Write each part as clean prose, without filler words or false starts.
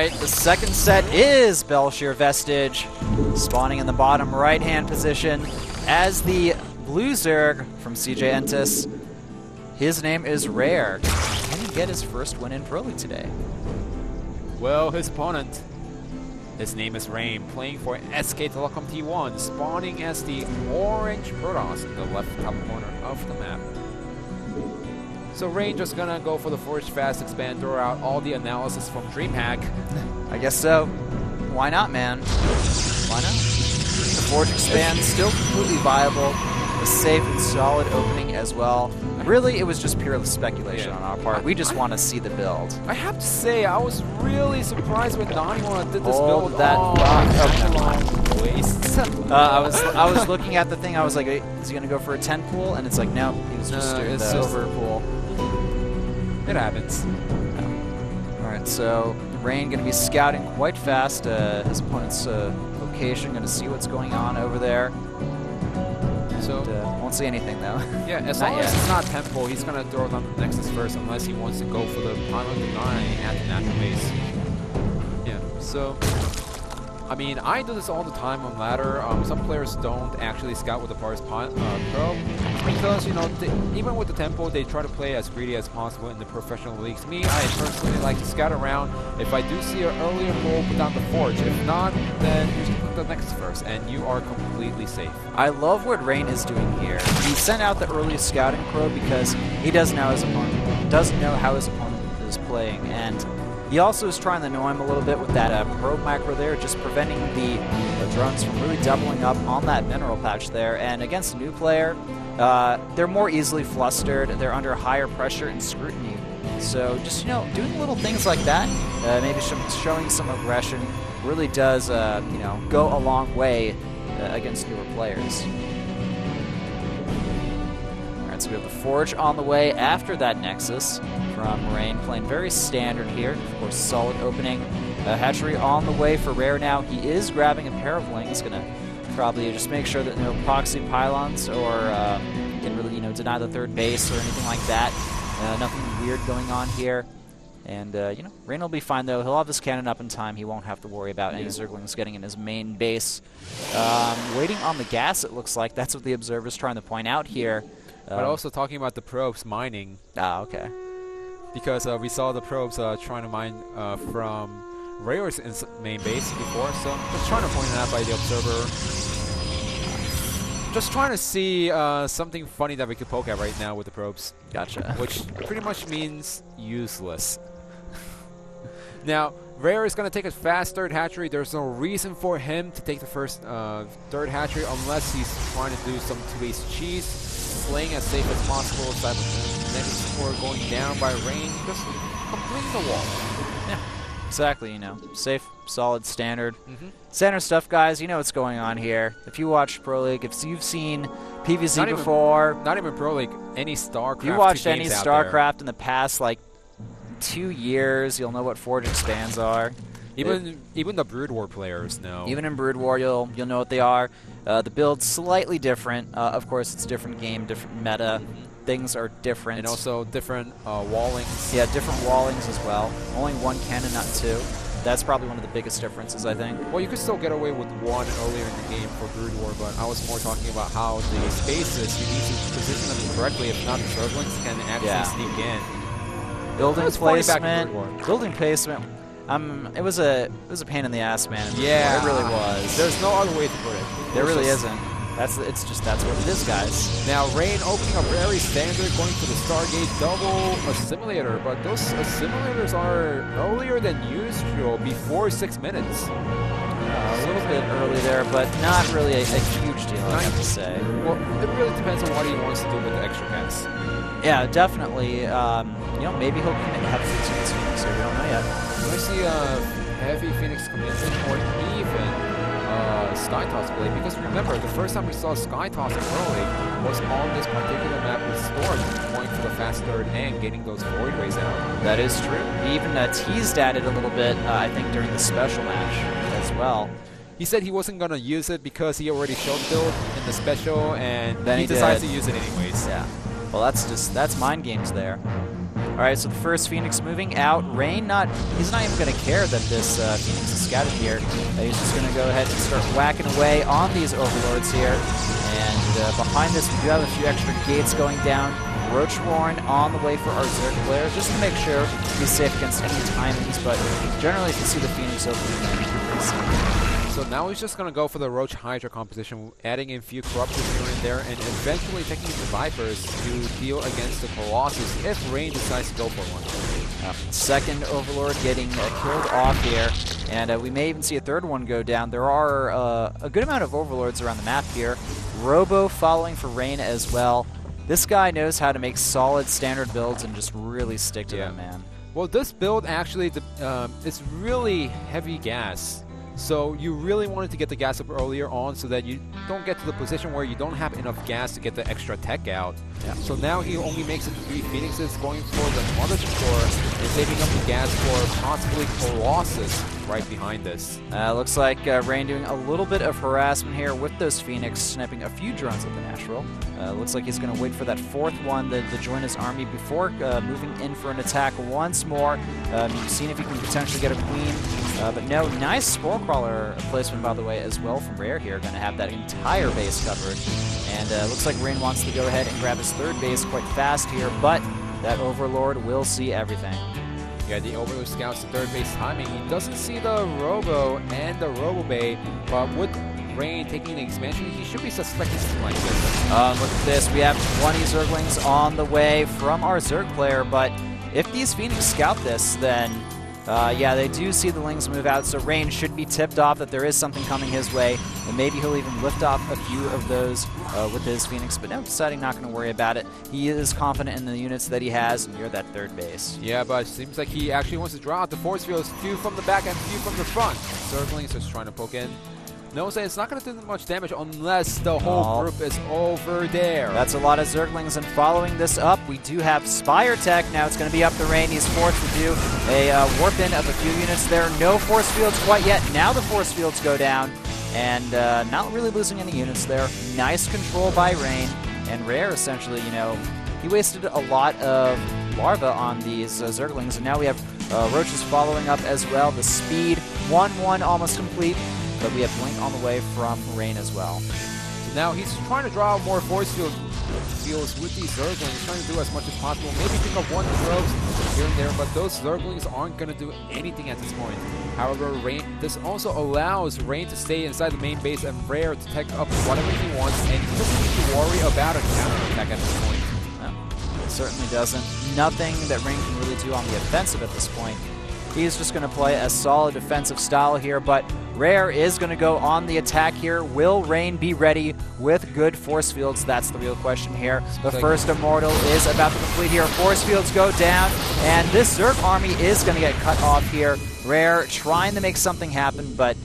right, the second set is Bel'Shir Vestige, spawning in the bottom right-hand position as the blue Zerg from CJ Entis. His name is Rare. Can he get his first win in Pro League today? Well, his opponent, his name is Rain, playing for SKT T1, spawning as the orange Protoss in the left top corner of the map. So Rain just gonna go for the Forge Fast Expand, throw out all the analysis from DreamHack. I guess so. Why not, man? Why not? The Forge Expand still completely viable. A safe and solid opening as well. Really, it was just pure speculation on our part. We just want to see the build. I have to say, I was really surprised when Naniwa did this build. That waste. I was looking at the thing. I was like, is he gonna go for a 10 pool? And it's like, no, he was just doing the silver pool. It happens. All right, so Rain gonna be scouting quite fast his opponent's location. Gonna see what's going on over there. So won't see anything though. Yeah, as long as it's not tempo, he's gonna throw down the Nexus first, unless he wants to go for the Pilot Denying at the natural base. Yeah. So, I mean, I do this all the time on ladder. Some players don't actually scout with the Pro, because you know, even with the tempo, they try to play as greedy as possible in the professional leagues. Me, I personally like to scout around. If I do see an earlier goal, put down the Forge. If not, then you just put the Nexus first, and you are completely safe. I love what Rain is doing here. He sent out the early scouting probe because he doesn't know his opponent, doesn't know how his opponent is playing, and he also is trying to annoy him a little bit with that probe macro there, just preventing the drones from really doubling up on that mineral patch there. And against a new player, they're more easily flustered, they're under higher pressure and scrutiny. So just, you know, doing little things like that, maybe showing some aggression, really does, you know, go a long way against newer players. Alright, so we have the Forge on the way after that Nexus from Rain, playing very standard here. Of course, solid opening. Hatchery on the way for Rare now. He is grabbing a pair of Lings, gonna probably just make sure that no proxy pylons or can really, you know, deny the third base or anything like that. Nothing weird going on here. And, you know, Rain will be fine, though. He'll have his cannon up in time. He won't have to worry about any Zerglings getting in his main base. Waiting on the gas, it looks like. That's what the Observer's trying to point out here. But also talking about the probes mining. Ah, okay. Because we saw the probes trying to mine from Rare's main base before, so just trying to point it out by the Observer. Just trying to see something funny that we could poke at right now with the probes. Gotcha. Which pretty much means useless. Now, Rare is going to take a fast third hatchery. There's no reason for him to take the first third hatchery unless he's trying to do some two-base cheese. Playing as safe as possible, next score going down by Rain, just completing the wall. Yeah, exactly, you know, safe, solid, standard. Standard stuff, guys, you know what's going on here. If you watch Pro League, if you've seen PvZ before. Not even Pro League, any StarCraft. If you watched any StarCraft in the past, like, 2 years, you'll know what Forge Expands are. Even the Brood War players know. Even in Brood War, you'll know what they are. The build's slightly different. Of course, it's different game, different meta. Things are different. And also different wallings. Yeah, different wallings as well. Only one cannon, not two. That's probably one of the biggest differences, I think. Well, you could still get away with one earlier in the game for Brood War, but I was more talking about how the spaces, you need to position them correctly. If not, the Zerglings can actually sneak in. Building placement. It was a pain in the ass, man. Yeah, it really was. There's no other way to put it. There really isn't. That's what it is, guys. Now Rain opening up very standard, going for the Stargate double assimilator, but those assimilators are earlier than usual, before 6 minutes. A little bit early there, but not really a huge deal, I have to say. Well, it really depends on what he wants to do with the extra pass. Yeah, definitely. You know, maybe he'll commit Heavy Phoenix, so we don't know yet. I see Heavy Phoenix come in, or even Skytoss play, because remember, the first time we saw Skytoss in Pro League was on this particular map with Storm, going for the fast third and getting those Void Rays out. That is true. He even teased at it a little bit, I think, during the special match as well. He said he wasn't going to use it because he already showed build in the special, and then he decides to use it anyways. Yeah. Well, that's mind games there. All right, so the first Phoenix moving out. Rain he's not even going to care that this Phoenix is scouted here. He's just going to go ahead and start whacking away on these Overlords here. And behind this, we do have a few extra gates going down. Roach Warren on the way for our Zerg player, just to make sure he's safe against any timings, but generally if you see the Phoenix opening, then you're pretty safe. So now he's just going to go for the Roach Hydra composition, adding in a few Corruptors here and there, and eventually taking the Vipers to deal against the Colossus if Rain decides to go for one. Second Overlord getting killed off here, and we may even see a third one go down. There are a good amount of Overlords around the map here. Robo following for Rain as well. This guy knows how to make solid standard builds and just really stick to them, man. Well, this build actually is really heavy gas. So you really wanted to get the gas up earlier on so that you don't get to the position where you don't have enough gas to get the extra tech out. Yeah. So now he only makes it 3 Phoenixes, going for the Mothership and saving up the gas for possibly Colossus right behind this. Looks like Rain doing a little bit of harassment here with those Phoenix, sniping a few drones at the natural. Looks like he's going to wait for that fourth one to join his army before moving in for an attack once more. Seeing if he can potentially get a queen. But no, nice Spore Crawler placement, by the way, as well from Rare here. Going to have that entire base covered. And looks like Rain wants to go ahead and grab his third base quite fast here, but that Overlord will see everything. Yeah, the Overlord scouts the third base timing. He doesn't see the Robo and the Robo Bay, but with Rain taking the expansion, he should be suspecting something like this. Look at this. We have 20 Zerglings on the way from our Zerg player, but if these Phoenix scout this, then yeah, they do see the Lings move out, so Rain should be tipped off that there is something coming his way, and maybe he'll even lift off a few of those with his Phoenix, but no, deciding not going to worry about it. He is confident in the units that he has near that third base. Yeah, but it seems like he actually wants to draw out the force fields, few from the back and few from the front. Zerglings just trying to poke in. Knows that it's not going to do much damage unless the whole group is over there. That's a lot of Zerglings, and following this up, we do have Spire Tech. Now it's going to be up to Rain. He's forced to do a warp in of a few units there. No force fields quite yet. Now the force fields go down, and not really losing any units there. Nice control by Rain, and Rare essentially, you know, he wasted a lot of larva on these Zerglings, and now we have Roaches following up as well. The speed, 1-1 almost complete. But we have Blink on the way from Rain as well. So now he's trying to draw out more force fields with these Zerglings, trying to do as much as possible. Maybe pick up one Droves here and there, but those Zerglings aren't going to do anything at this point. However, this also allows Rain to stay inside the main base and Rare to take up whatever he wants, and he doesn't need to worry about a counterattack at this point. No, it certainly doesn't. Nothing that Rain can really do on the offensive at this point. He's just going to play a solid defensive style here, but Rare is going to go on the attack here. Will Rain be ready with good force fields? That's the real question here. The first Immortal is about to complete here. Force fields go down, and this Zerg army is going to get cut off here. Rare trying to make something happen, but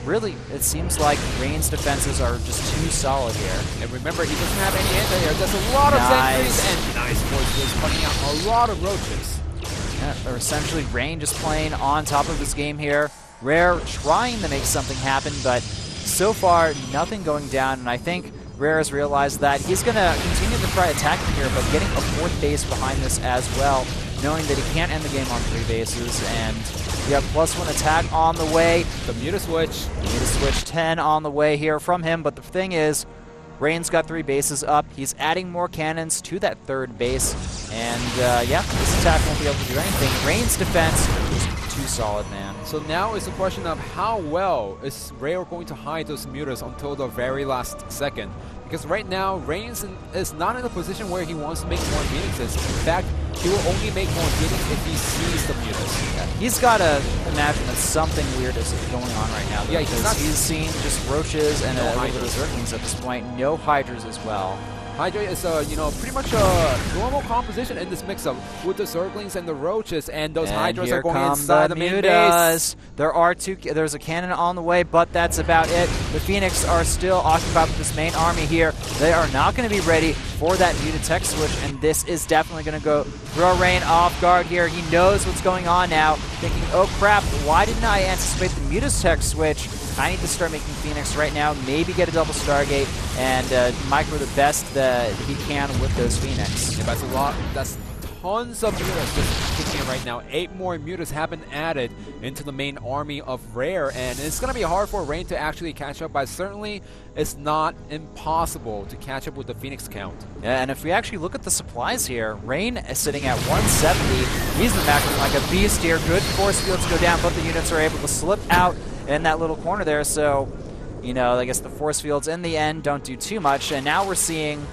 really, it seems like Rain's defenses are just too solid here. And remember, he doesn't have any anti-air. There's a lot of sentries and nice force fields cutting out a lot of Roaches. Yeah, or essentially Rain just playing on top of his game here. Rare trying to make something happen, but so far nothing going down, and I think Rare has realized that he's going to continue to try attacking here, but getting a fourth base behind this as well, knowing that he can't end the game on 3 bases, and we have +1 attack on the way. The Muta-Switch. Muta-Switch 10 on the way here from him, but the thing is, Rain's got 3 bases up. He's adding more cannons to that third base. And, yeah, this attack won't be able to do anything. Rain's defense is too solid, man. So now it's a question of how well is Rare going to hide those mutas until the very last second. Because right now, Rain is not in a position where he wants to make more Phoenixes. In fact, he will only make more Phoenix if he sees the mutas. Yeah, he's got to imagine that something weird is going on right now. Yeah, he's seen just Roaches and a little bit of Zerglings at this point. No Hydras as well. Hydra is, you know, pretty much a normal composition in this mix-up with the Zerglings and the Roaches, and those Hydras are going inside the main base. There are 2. There's a cannon on the way, but that's about it. The Phoenix are still occupied with this main army here. They are not going to be ready for that Muta-Tech switch, and this is definitely going to go throw Rain off guard here. He knows what's going on now, thinking, oh crap, why didn't I anticipate the Muta-Tech switch? I need to start making Phoenix right now, maybe get a double Stargate, and micro the best that he can with those Phoenix. Yeah, that's tons of mutas just kicking in right now. 8 more mutas have been added into the main army of Rare, and it's going to be hard for Rain to actually catch up, but certainly it's not impossible to catch up with the Phoenix count. Yeah, and if we actually look at the supplies here, Rain is sitting at 170. He's been acting like a beast here. Good force fields go down, but the units are able to slip out in that little corner there, so, you know, I guess the force fields in the end don't do too much, and now we're seeing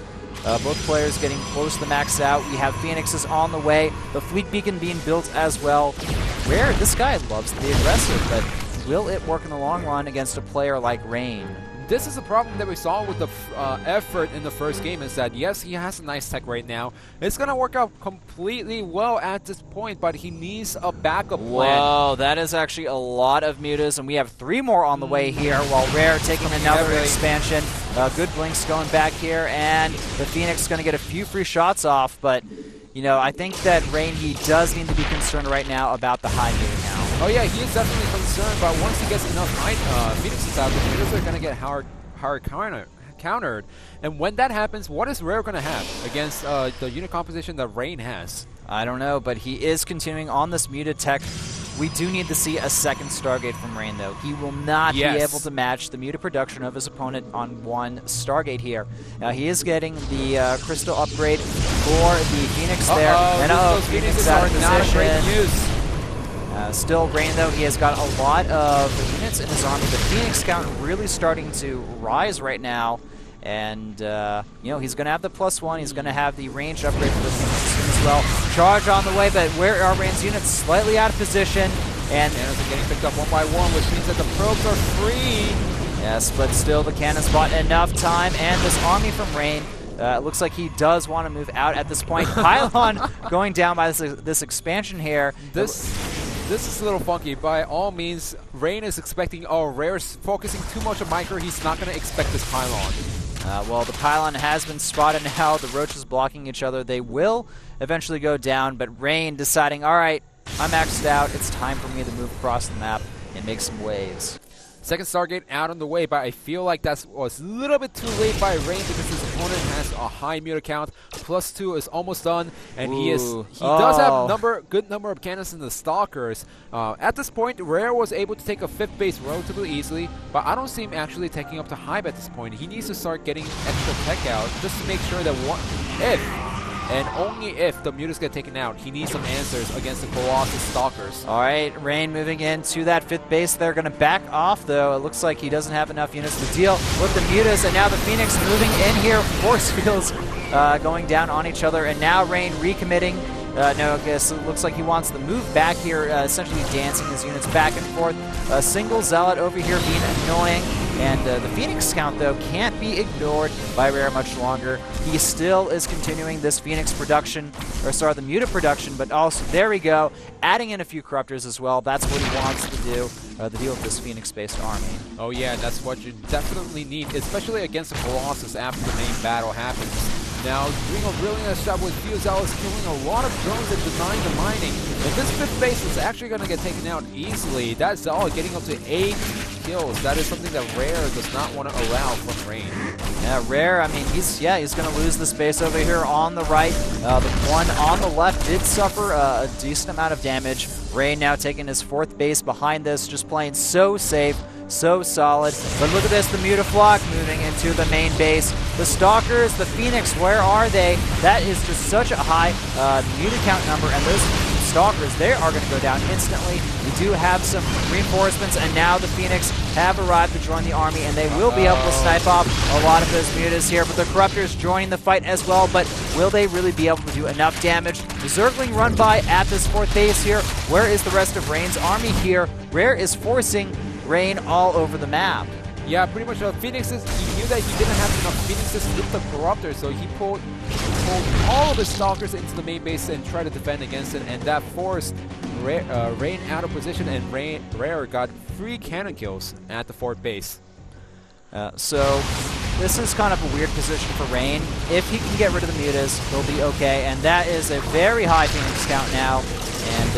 both players getting close to the max out. We have Phoenixes on the way, the fleet beacon being built as well. Rare, this guy loves to be aggressive, but will it work in the long run against a player like Rain? This is a problem that we saw with the effort in the first game, is that yes, he has a nice tech right now. It's going to work out completely well at this point, but he needs a backup plan. Whoa, that is actually a lot of mutas, and we have 3 more on the way here, while Rare taking another expansion. Good blinks going back here, and the Phoenix is going to get a few free shots off, but, you know, I think that Rain, he does need to be concerned right now about the high muta count. Oh yeah, he is definitely concerned, but once he gets enough Phoenixes out, the mutas are going to get hard countered. And when that happens, what is Rare going to have against the unit composition that Rain has? I don't know, but he is continuing on this muta tech. We do need to see a second Stargate from Rain, though. He will not be able to match the muta production of his opponent on 1 Stargate here. Now, he is getting the crystal upgrade for the Phoenix there. And those Phoenixes are not a great use. Still, Rain, though, he has got a lot of units in his army. The Phoenix count really starting to rise right now. And, you know, he's going to have the +1. He's going to have the range upgrade for the Phoenix as well. Charge on the way, but where are Rain's units? Slightly out of position. And cannons are getting picked up one by one, which means that the probes are free. Yes, but still the cannons bought enough time. And this army from Rain, looks like he does want to move out at this point. Pylon going down by this expansion here. This is a little funky. By all means, Rain is expecting, Rare's focusing too much on Micro. He's not going to expect this Pylon. Well, the Pylon has been spotted now. The Roaches blocking each other. They will eventually go down, but Rain deciding, all right, I'm maxed out. It's time for me to move across the map and make some waves. Second Stargate out on the way, but I feel like that was a little bit too late by Rain because his opponent has a high muta count. +2 is almost done, and he does have good number of cannons in the Stalkers. At this point, Rare was able to take a 5th base relatively easily, but I don't see him actually taking up to Hive at this point. He needs to start getting extra tech out just to make sure that and only if the mutas get taken out, he needs some answers against the Colossus Stalkers. All right, Rain moving into that 5th base. They're going to back off, though. It looks like he doesn't have enough units to deal with the mutas, and now the Phoenix moving in here. Force fields going down on each other, and now Rain recommitting. No, I guess it looks like he wants to move back here, essentially dancing his units back and forth. A single Zealot over here being annoying. And the Phoenix count, though, can't be ignored by Rare much longer. He still is continuing this Phoenix production, or sorry, the muta production, but also, there we go, adding in a few Corruptors as well. That's what he wants to do, to deal with this Phoenix-based army. Oh yeah, that's what you definitely need, especially against the Colossus after the main battle happens. Now, doing a really nice job with Fuse Alice, killing a lot of drones and denying the mining. But this 5th base is actually going to get taken out easily. That's all, getting up to 8 kills. That is something that Rare does not want to allow from Rain. Yeah, Rare, I mean, he's going to lose the space over here on the right. The one on the left did suffer a decent amount of damage. Rain now taking his 4th base behind this, just playing so safe, so solid. But look at this, the Mutaflock moving into the main base. The Stalkers, the Phoenix, where are they? That is just such a high muta count number, and those Stalkers, they are going to go down instantly. We do have some reinforcements, and now the Phoenix have arrived to join the army, and they will be able to snipe off a lot of those mutas here. But the Corruptors joining the fight as well, but will they really be able to do enough damage? The Zergling run by at this 4th base here. Where is the rest of Rain's army here? Rare is forcing Rain all over the map. Yeah, pretty much. Phoenixes, he knew that he didn't have enough Phoenixes with the Corruptor, so he pulled all of his Stalkers into the main base and tried to defend against it, and that forced Rain out of position, and Rare got 3 cannon kills at the 4th base. So this is kind of a weird position for Rain. If he can get rid of the mutas, he'll be okay, and that is a very high Phoenix count now. And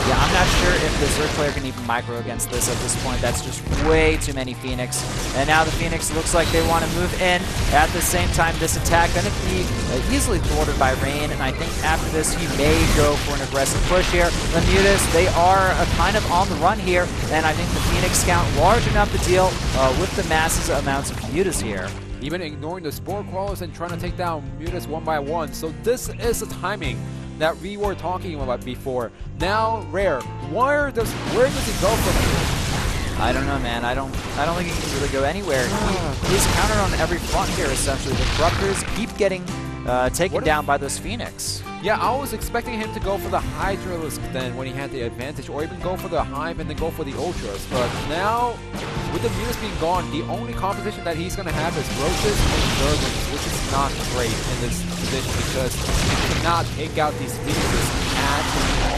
Yeah, I'm not sure if the Zerg player can even micro against this at this point. That's just way too many Phoenix. And now the Phoenix looks like they want to move in. At the same time, this attack going to be easily thwarted by Rain, and I think after this he may go for an aggressive push here. The Mutas, they are kind of on the run here, and I think the Phoenix count large enough to deal with the massive amounts of Mutas here. Even ignoring the Spore Crawlers and trying to take down Mutas one by one. So this is the timing that we were talking about before. Now, Rare, where does he go from here? I don't know, man. I don't think he can really go anywhere. He's countered on every front here, essentially. The Corruptors keep getting taken down by this Phoenix. Yeah, I was expecting him to go for the Hydralisk then when he had the advantage, or even go for the Hive and then go for the Ultras. But now, with the Mutas being gone, the only competition that he's going to have is Roaches and Zerglings, which is not great in this position because he cannot take out these Phoenixes at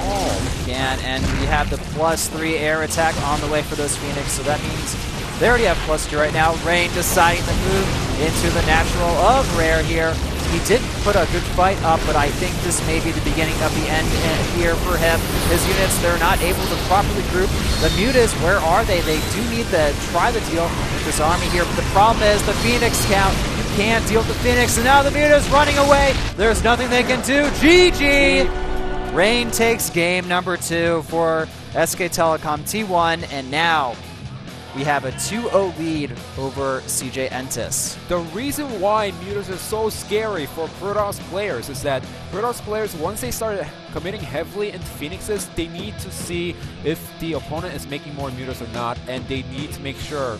all. Can, and we have the +3 air attack on the way for those Phoenix, so that means they already have +2 right now. Rain deciding to move into the natural of Rare here. He did put a good fight up, but I think this may be the beginning of the end here for him. His units, they're not able to properly group. The Mutas, where are they? They do need to try the deal with this army here, but the problem is the Phoenix count. You can't deal with the Phoenix, and now the Mutas running away. There's nothing they can do. GG! Rain takes game number 2 for SK Telecom T1, and now we have a 2-0 lead over CJ Entis. The reason why Mutas are so scary for Protoss players is that Protoss players, once they start committing heavily into Phoenixes, they need to see if the opponent is making more Mutas or not, and they need to make sure